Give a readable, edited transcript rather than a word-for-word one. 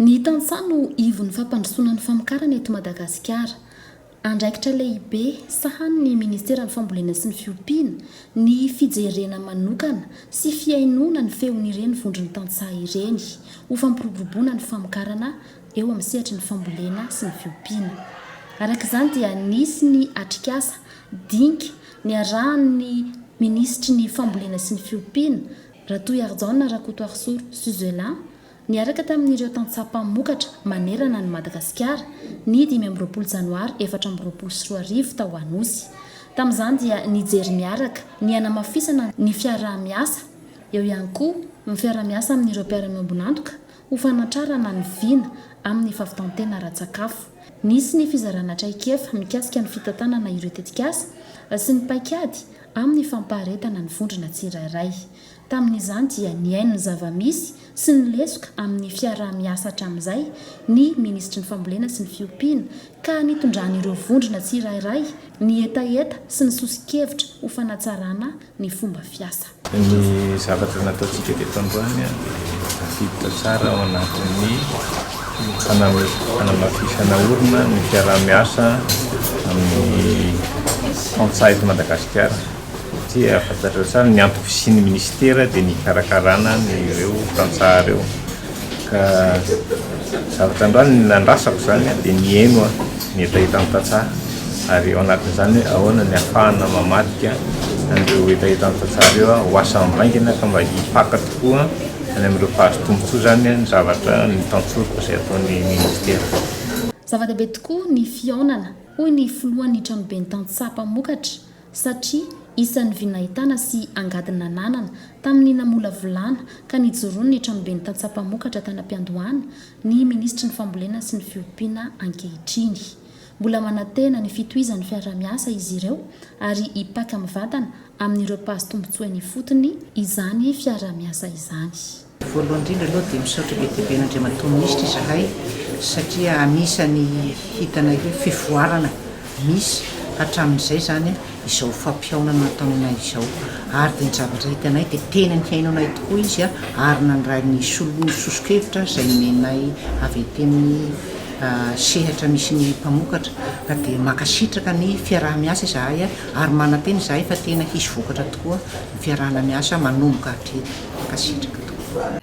Ny tantsaha no ivon'ny fampandrosoana ny famokarana eto Madagasikara. Andraikitra lehibe sahanin'ny Ministera ny Fambolena sy ny Fiompiana ny fijerena manokana sy fiainoana ny feon'ireny vondron'ny tantsaha ireny ho fampiroboroboana ny famokarana eo amin'ny sehatra ny fambolena sy ny fiompiana. Arak'izany dia nisy ny atrikasa dinka ny arahan'ny Ministry ny Fambolena sy ny Fiompiana Ratoiardaona Rakotoarisoro Suzela niaraka tamin'ireo tantsaha mpamokatra manerana ny Madagasikara ny 5 Janoary 2024 tao Anosy. Tamin'izany dia nijery miaraka ny hanamafisana ny fiaraha-miasa eo ihany koa ny fiaraha-miasa amin'ireo mpiara-miambonantoka ho fanatrarana ny vina amin'ny fahavitantena ara-tsakafo. Nisy ny fizarana traikefa mikasika ny fitantanana ireo tetikasa sy ny paikady amin'ny fampaharetana ny vondrona tsirairay. Tamin'izany dia niaino ny zava-misy sy ny lesoka amin'ny fiaraha-miasa hatramin'izay ny Ministry ny Fambolena sy ny Fiompiana ka nitondrahan'ireo vondrona tsirairay ny etaeta sy ny sosikevitra ho fanatsarana ny fomba fiasa. Ny zavatra nataontsika teto androany tafiditra tsara ao anatin'ny fanamafisana orona ny fiaraha-miasa amin'ny tantsaha eto Madagasikara. Dia fantatrao tsara ny antom-pisian'ny ministera dia ny karakarana ireo tantsaha ireo. Ka zavatra androany nandrasako zany dia niaino ny etaeta amin'ny tantsaha ary ao anatin'izany ahoana ny ahafahana mamadika an'ireo etaeta amin'ny tantsaha ireo ho asa mivaingana ka mba hipaka tokoa any amin'ireo mpahazo tombotsoa zany ny zavatra ny tantsoroka izay ataon'ny ministera. Zava-dehibe tokoa ny fiaonana hoy ny filohan'ny tranobe ny tantsaha mpamokatra satria isan'ny vinahitana sy angadina nanana tamin'ny namola volana ka nijoroany ny tranobe ny tantsaha mpamokatra tany am-piandohana ny Ministry ny Fambolena sy ny Fiompiana ankehitriny. Mbola manantena ny fitohizan'ny fiaraha-miasa izy ireo ary hipaka mivantana amin'ireo mpahazo tombotsoa ny fotony izany fiaraha-miasa izany. Voalohany indrindra aloha dia misaotra be dia be n'Andriamatoa Ministra izahay satria anisany hitana hoe fivoarana misy hatramin'izay zany izao fampiaonana nataonay izao ary dia ny zavatra hitanay dia tena ny hainonay tokoa izy ary nandray ny solony sosikevitra izay menay avy ety amin'ny sehatra misy ny mpamokatra ka dia makasitraka ny fiaraha-miasa izahay ary manantena izahay fa tena hisy vokatra tokoa ny fiarahana miasa manomboka hatreto makasitraka tokoa.